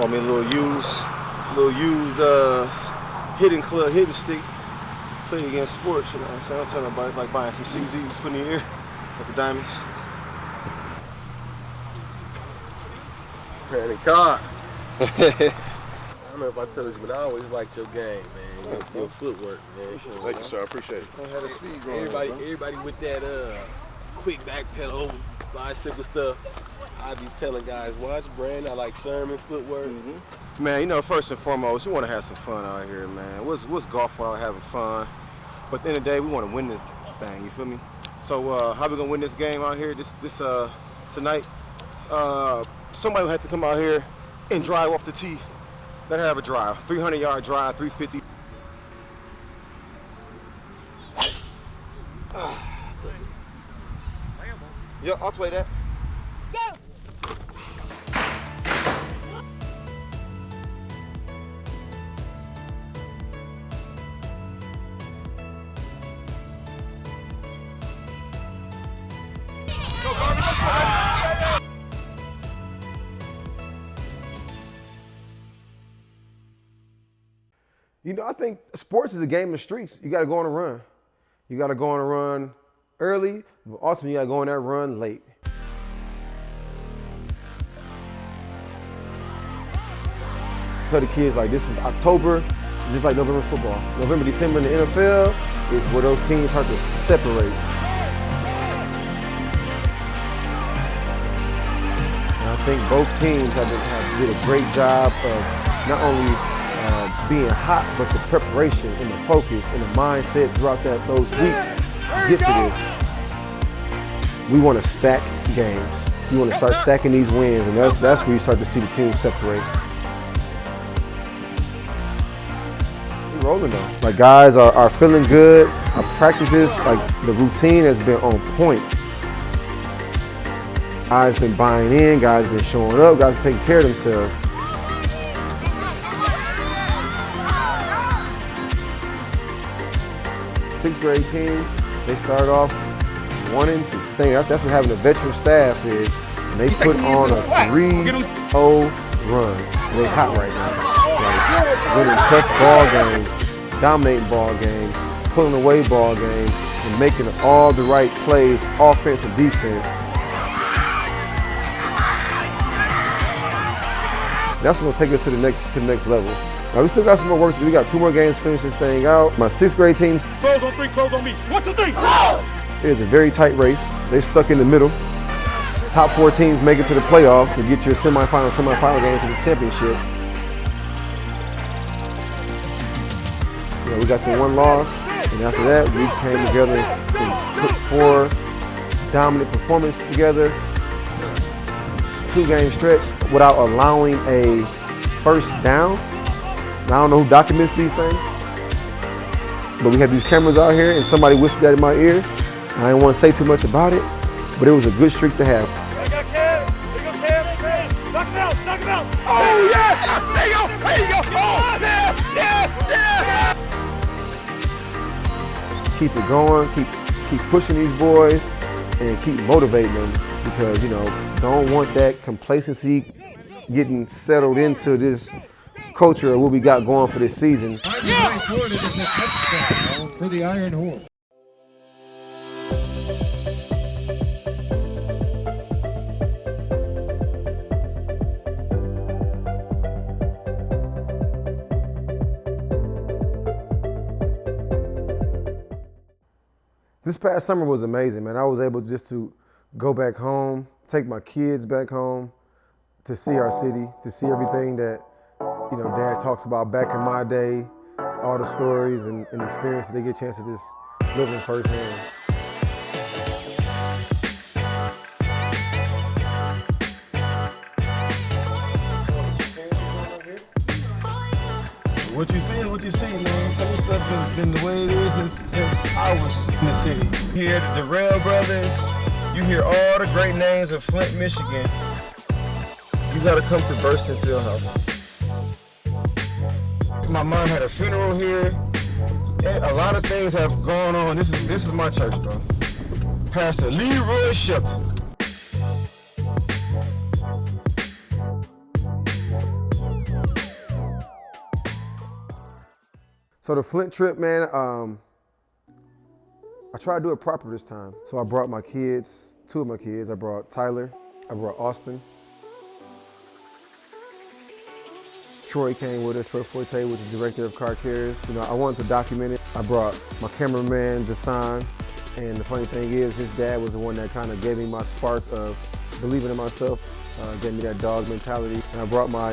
Bought me a little used hitting stick. Played against sports, you know what I'm saying? I'm telling nobody, like buying some CZs, putting in your ear, like the diamonds. Man, Carr. I don't know if I told you, but I always liked your game, man. Your footwork, man. Thank you, sir. I appreciate it. I had a speed going. Everybody with that quick back pedal, bicycle stuff. I be telling guys, watch Brandon. I like Sherman footwork. Mm-hmm. Man, you know, first and foremost, you want to have some fun out here, man. What's golf without having fun? But at the end of the day, we want to win this thing. You feel me? So how we gonna win this game out here? This tonight? Somebody will have to come out here and drive off the tee. Let her have a drive. 300-yard drive, 350. Yeah, I'll play that. Go! You know, I think sports is a game of streaks. You got to go on a run. You got to go on a run early, but ultimately you got to go on that run late. Tell the kids, like, this is October, just like November football. November, December in the NFL is where those teams start to separate. And I think both teams did a great job of not only being hot, but the preparation and the focus and the mindset throughout those weeks to get to this. We want to stack games. We want to start stacking these wins, and that's where you start to see the teams separate. We're rolling though. Like, guys are feeling good. Our practices, like the routine has been on point. Guys been buying in, guys been showing up, guys taking care of themselves. Sixth grade team, they start off 1-2. I think that's what having a veteran staff is. And they put on a 3-0 run. They hot right now. Like, winning tough ball games, dominating ball games, pulling away ball games, and making all the right plays, offense and defense. That's what's gonna take us to the next level. Now, we still got some more work to do. We got 2 more games to finish this thing out. My 6th grade teams. Close on 3, close on me. 1, 2, 3. It is a very tight race. They're stuck in the middle. Top 4 teams make it to the playoffs to get your semifinal game to the championship. You know, we got the 1 loss, and after that, we came together and put 4 dominant performances together. 2-game stretch without allowing a first down. I don't know who documents these things, but we had these cameras out here and somebody whispered that in my ear. I didn't want to say too much about it, but it was a good streak to have. There you go, Cam. Knock him out. Oh, yes! There you go. Oh, yes! Keep it going, keep pushing these boys and keep motivating them because, you know, don't want that complacency getting settled into this culture of what we got going for this season. For the Ironhorse. This past summer was amazing, man. I was able just to go back home, take my kids back home to see our city, to see everything that, you know, Dad talks about back in my day, all the stories and experiences they get a chance to just live in firsthand. What you see is what you see, man. Some of the stuff has been the way it is since I was in the city. You hear the Darrell brothers, you hear all the great names of Flint, Michigan. You gotta come to Burston Fieldhouse. My mom had a funeral here. And a lot of things have gone on. This is my church, bro. Pastor Leroy Shelton. So the Flint trip, man, I tried to do it proper this time. So I brought my kids, 2 of my kids. I brought Tyler, I brought Austin. Troy came with us. Troy Forte was the Director of Carr Cares. You know, I wanted to document it. I brought my cameraman, Jasa'an, and the funny thing is, his dad was the one that kind of gave me my spark of believing in myself, gave me that dog mentality. And I brought my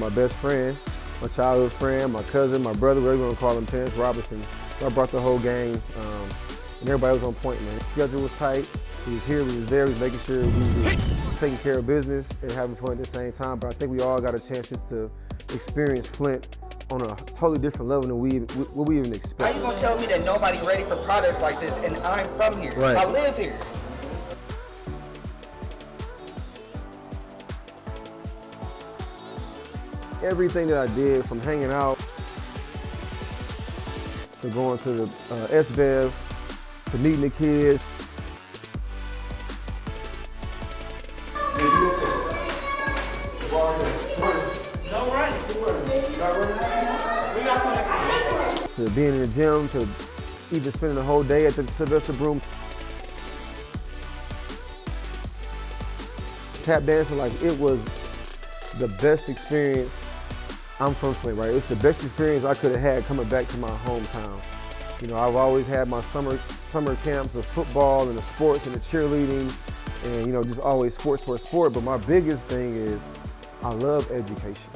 best friend, my childhood friend, my cousin, my brother, whatever you want to call him, Terrance Robinson. So I brought the whole gang, and everybody was on point, man. The schedule was tight. We was here, we was there, we was making sure we were taking care of business and having fun at the same time. But I think we all got a chance just to experience Flint on a totally different level than what we even expected. How you gonna tell me that nobody's ready for products like this and I'm from here? Right. I live here. Everything that I did, from hanging out to going to the SBEV to meeting the kids. To being in the gym, to even spending the whole day at the Sylvester Broom. Tap dancing, like, it was the best experience. I'm from Flint, right? It's the best experience I could have had coming back to my hometown. You know, I've always had my summer camps of football and the sports and the cheerleading and, you know, just always sport. But my biggest thing is I love education.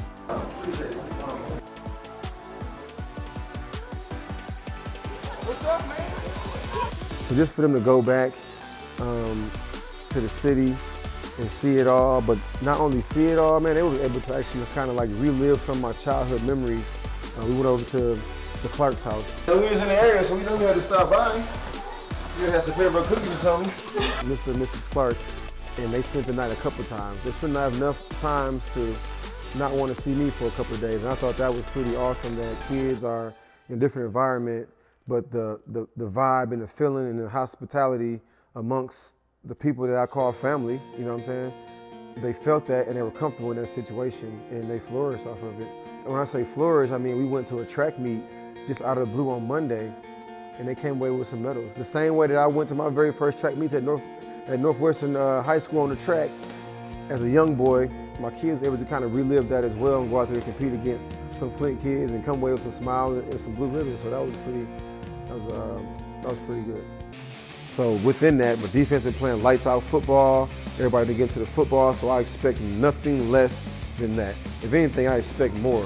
What's up, man? So just for them to go back to the city and see it all, but not only see it all, man, they were able to actually kind of like relive some of my childhood memories. We went over to the Clark's house. So we was in the area, so we knew we had to stop by. We had some favorite cookies or something. Mr. and Mrs. Clark, and they spent the night a couple times. They spent not enough times to not want to see me for a couple of days, and I thought that was pretty awesome that kids are in a different environment, but the vibe and the feeling and the hospitality amongst the people that I call family, you know what I'm saying? They felt that and they were comfortable in that situation and they flourished off of it. And when I say flourish, I mean we went to a track meet just out of the blue on Monday and they came away with some medals. The same way that I went to my very first track meets at Northwestern High School on the track as a young boy. My kids were able to kind of relive that as well and go out there and compete against some Flint kids and come away with some smiles and some blue ribbons. So that was pretty good. So within that, my defense been playing lights out football. Everybody been getting to the football, so I expect nothing less than that. If anything, I expect more.